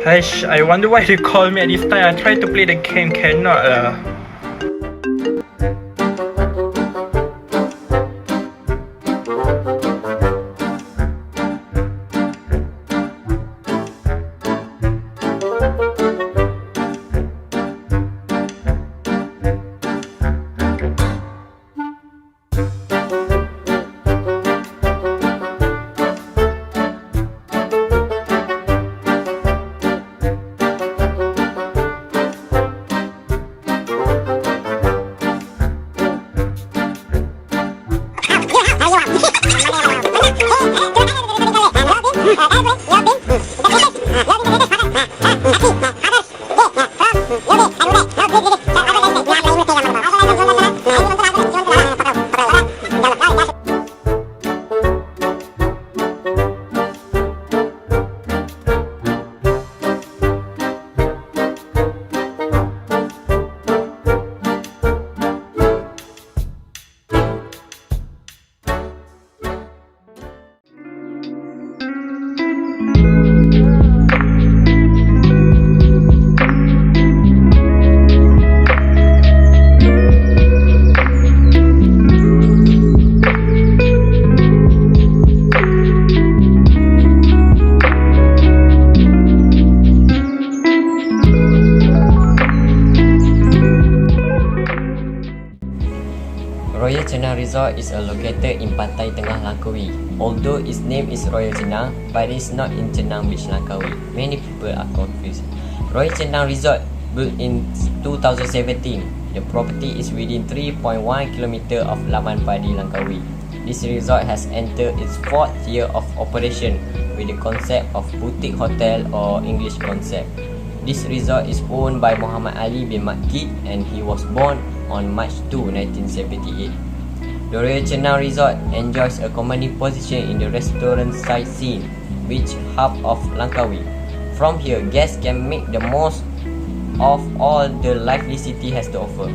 Hush, I wonder why they call me at this time. I try to play the game, cannot lah. Resort is located in Pantai Tengah, Langkawi. Although its name is Royal Chenang, but it is not in Chenang Beach, Langkawi. Many people are confused. Royal Chenang Resort, built in 2017. The property is within 3.1 km of Laman Padi, Langkawi. This resort has entered its 4th year of operation with the concept of boutique hotel or English concept. This resort is owned by Muhammad Ali bin Makki and he was born on March 2, 1978. The Royal Chenang Resort enjoys a commanding position in the restaurant side scene, beach hub of Langkawi. From here, guests can make the most of all the lively city has to offer.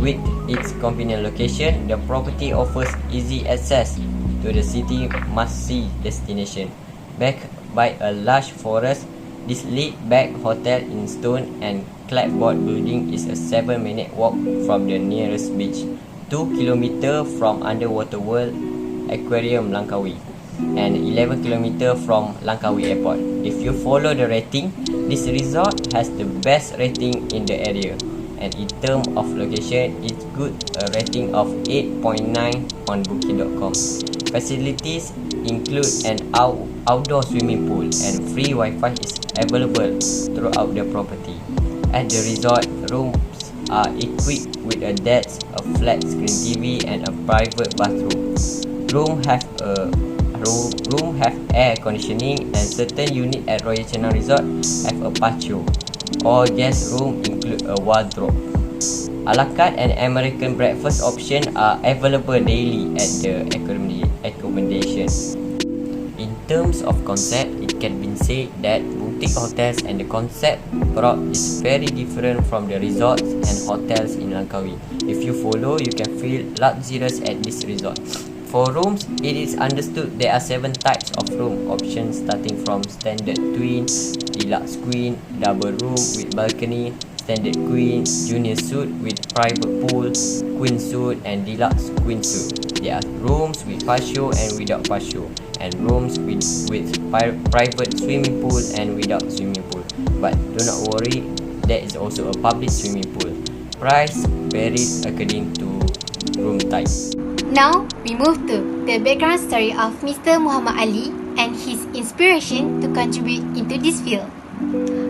With its convenient location, the property offers easy access to the city must-see destination. Backed by a large forest, this laid-back hotel in stone and clapboard building is a 7-minute walk from the nearest beach, 2 km from Underwater World Aquarium Langkawi, and 11 km from Langkawi Airport. If you follow the rating, this resort has the best rating in the area, and in terms of location, it's good, a rating of 8.9 on booking.com. Facilities include an outdoor swimming pool and free Wi-Fi is available throughout the property. At the resort, rooms are equipped with a desk, a flat screen TV and a private bathroom. Room have air conditioning and certain units at Royal Chenang Resort have a patio. All guest rooms include a wardrobe. A la carte and American breakfast options are available daily at the accommodation. In terms of concept, it can be said that boutique hotels and the concept brought is very different from the resorts and hotels in Langkawi. If you follow, you can feel luxurious at this resort. For rooms, it is understood there are 7 types of room options starting from standard twin, deluxe queen, double room with balcony, standard queen, junior suite with private pool, queen suite and deluxe queen suite. There are rooms with patio and without patio, and rooms with private swimming pool and without swimming pool. But do not worry, there is also a public swimming pool. Price varies according to room type. Now, we move to the background story of Mr. Muhammad Ali and his inspiration to contribute into this field.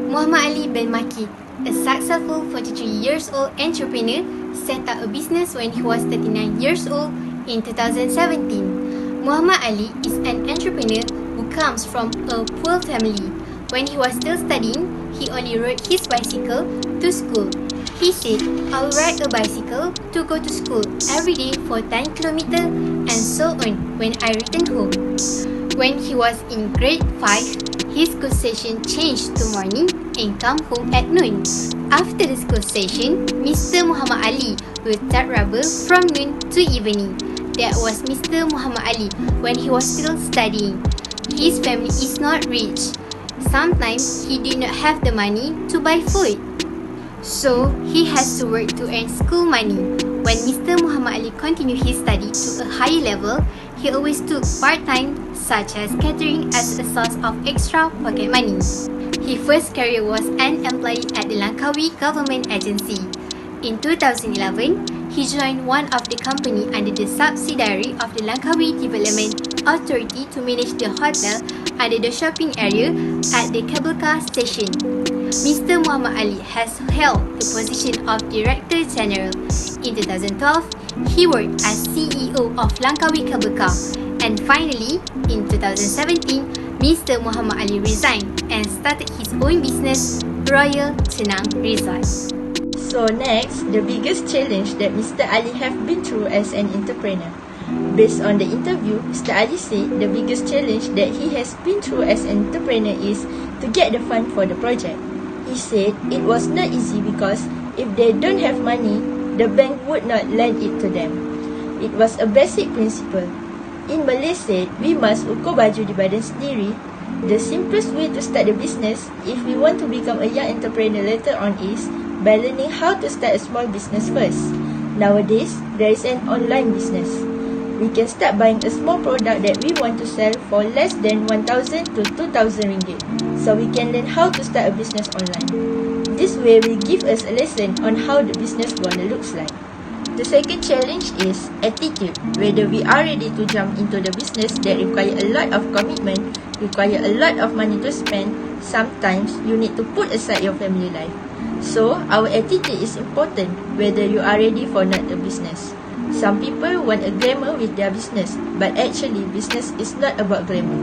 Muhammad Ali bin Makki, a successful 43 years old entrepreneur, set up a business when he was 39 years old in 2017. Muhammad Ali is an entrepreneur who comes from a poor family. When he was still studying, he only rode his bicycle to school. He said, "I will ride a bicycle to go to school every day for 10 km and so on when I return home." When he was in grade 5, his school session changed to morning and come home at noon. After the school session, Mr. Muhammad Ali will start rubber from noon to evening. That was Mr. Muhammad Ali when he was still studying. His family is not rich, sometimes he did not have the money to buy food. So he has to work to earn school money. When Mr. Muhammad Ali continued his study to a higher level, he always took part-time such as catering as a source of extra pocket money. His first career was an employee at the Langkawi Government Agency. In 2011, he joined one of the company under the subsidiary of the Langkawi Development Authority to manage the hotel under the shopping area at the cable car station. Mr. Muhammad Ali has held the position of Director General. In 2012, he worked as CEO of Langkawi Cable Car. And finally, in 2017, Mr. Muhammad Ali resigned and started his own business, Royal Chenang Resort. So next, the biggest challenge that Mr. Ali have been through as an entrepreneur. Based on the interview, Mr. Ali said the biggest challenge that he has been through as an entrepreneur is to get the fund for the project. He said it was not easy because if they don't have money, the bank would not lend it to them. It was a basic principle. In Malay said, we must ukur baju di badan sendiri. The simplest way to start a business, if we want to become a young entrepreneur later on, is by learning how to start a small business first. Nowadays, there is an online business. We can start buying a small product that we want to sell for less than 1,000 to 2,000 ringgit. So we can learn how to start a business online. This way will give us a lesson on how the business gonna looks like. The second challenge is attitude. Whether we are ready to jump into the business that require a lot of commitment, require a lot of money to spend, sometimes you need to put aside your family life. So, our attitude is important whether you are ready for not a business. Some people want a glamour with their business, but actually business is not about glamour.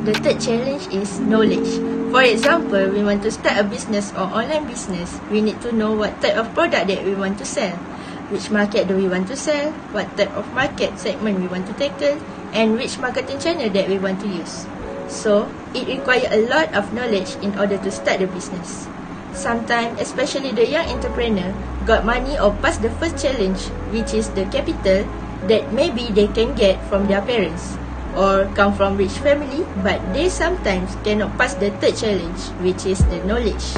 The third challenge is knowledge. For example, we want to start a business or online business, we need to know what type of product that we want to sell. Which market do we want to sell, what type of market segment we want to tackle, and which marketing channel that we want to use. So, it requires a lot of knowledge in order to start the business. Sometimes, especially the young entrepreneur, got money or pass the first challenge, which is the capital that maybe they can get from their parents, or come from rich family, but they sometimes cannot pass the third challenge, which is the knowledge.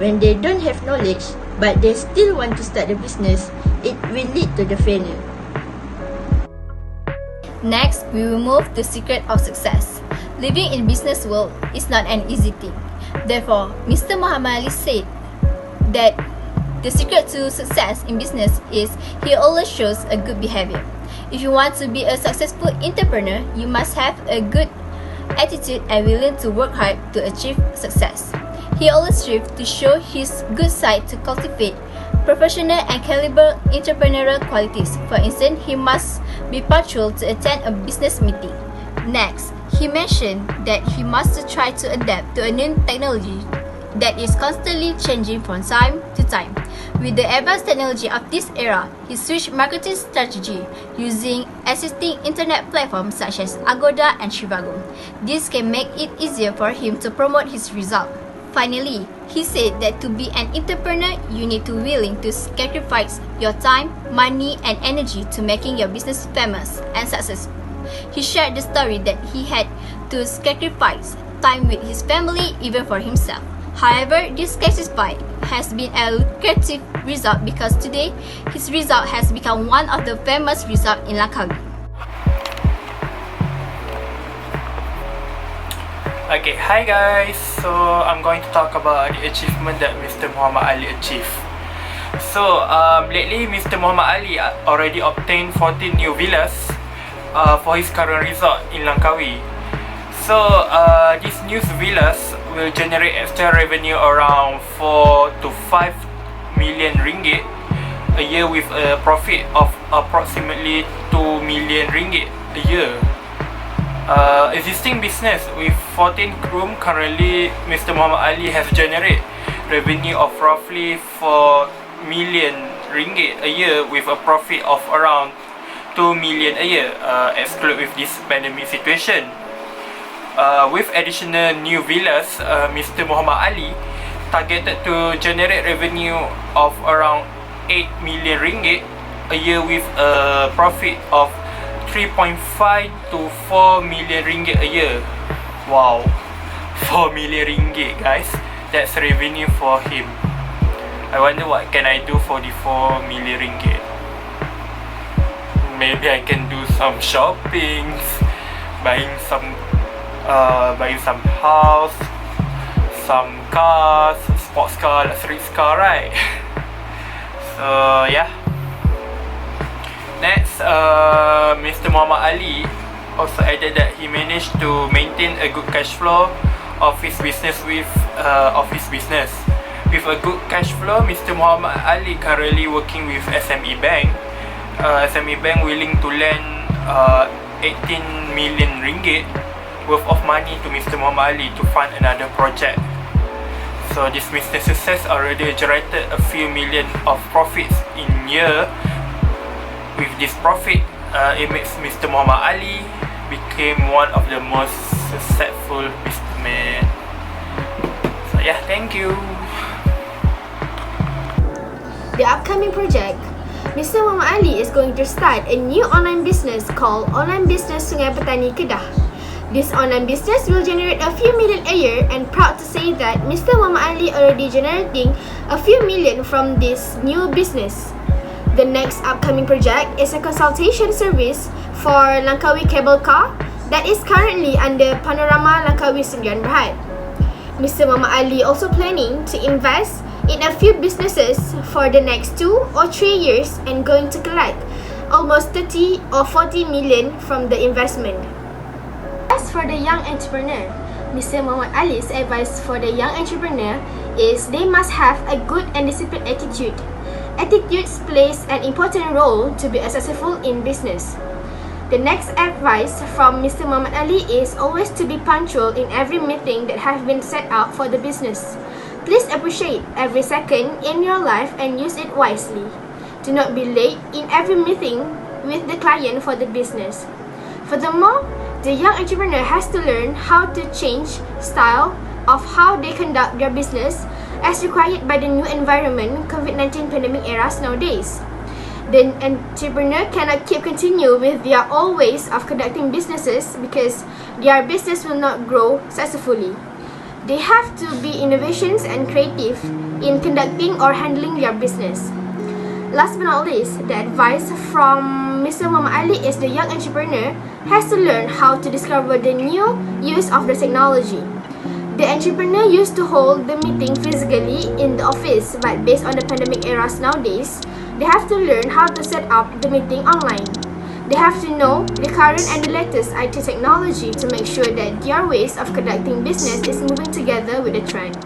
When they don't have knowledge, but they still want to start the business, it will lead to the failure. Next, we will move to secret of success. Living in business world is not an easy thing. Therefore, Mr. Muhammad Ali said that the secret to success in business is he always shows a good behavior. If you want to be a successful entrepreneur, you must have a good attitude and willing to work hard to achieve success. He always strives to show his good side to cultivate professional and caliber entrepreneurial qualities. For instance, he must be punctual to attend a business meeting. Next, he mentioned that he must try to adapt to a new technology that is constantly changing from time to time. With the advanced technology of this era, he switched marketing strategy using existing internet platforms such as Agoda and Trivago. This can make it easier for him to promote his result. Finally, he said that to be an entrepreneur, you need to be willing to sacrifice your time, money, and energy to making your business famous and successful. He shared the story that he had to sacrifice time with his family even for himself. However, this sacrifice has been a lucrative result because today, his result has become one of the famous results in Langkawi. Okay, hi guys. So I'm going to talk about the achievement that Mr. Muhammad Ali achieved. So lately, Mr. Muhammad Ali already obtained 14 new villas for his current resort in Langkawi. So these new villas will generate extra revenue around 4 to 5 million ringgit a year with a profit of approximately 2 million ringgit a year. Existing business with 14 rooms currently, Mr. Muhammad Ali has generated revenue of roughly 4 million ringgit a year with a profit of around 2 million a year, exclude with this pandemic situation. With additional new villas, Mr. Muhammad Ali targeted to generate revenue of around 8 million ringgit a year with a profit of 3.5 to 4 million ringgit a year. Wow. 44 million ringgit, guys. That's revenue for him. I wonder what can I do for 44 million ringgit. Maybe I can do some shoppings, buying some house, some cars, sports car, luxury car, right? So yeah. Next, Mr. Muhammad Ali also added that he managed to maintain a good cash flow of his business. With a good cash flow, Mr. Muhammad Ali currently working with SME Bank. SME Bank willing to lend 18 million ringgit worth of money to Mr. Muhammad Ali to fund another project. So this Mr. Success already generated a few million of profits in year. With this profit, it makes Mr. Muhammad Ali became one of the most successful businessmen. So yeah, thank you. The upcoming project, Mr. Muhammad Ali is going to start a new online business called Online Business Sungai Petani Kedah. This online business will generate a few million a year, and proud to say that Mr. Muhammad Ali already generating a few million from this new business. The next upcoming project is a consultation service for Langkawi Cable Car that is currently under Panorama Langkawi Sdn Bhd. Mr. Muhammad Ali also planning to invest in a few businesses for the next 2 or 3 years and going to collect almost 30 or 40 million from the investment. As for the young entrepreneur, Mr. Muhammad Ali's advice for the young entrepreneur is they must have a good and disciplined attitude. Attitude plays an important role to be successful in business. The next advice from Mr. Muhammad Ali is always to be punctual in every meeting that have been set up for the business. Please appreciate every second in your life and use it wisely. Do not be late in every meeting with the client for the business. Furthermore, the young entrepreneur has to learn how to change style of how they conduct their business as required by the new environment COVID-19 pandemic eras nowadays. The entrepreneur cannot continue with their old ways of conducting businesses because their business will not grow successfully. They have to be innovations and creative in conducting or handling their business. Last but not least, the advice from Mr. Muhammad Ali is the young entrepreneur has to learn how to discover the new use of the technology. The entrepreneur used to hold the meeting physically in the office, but based on the pandemic eras nowadays, they have to learn how to set up the meeting online. They have to know the current and the latest IT technology to make sure that their ways of conducting business is moving together with the trend.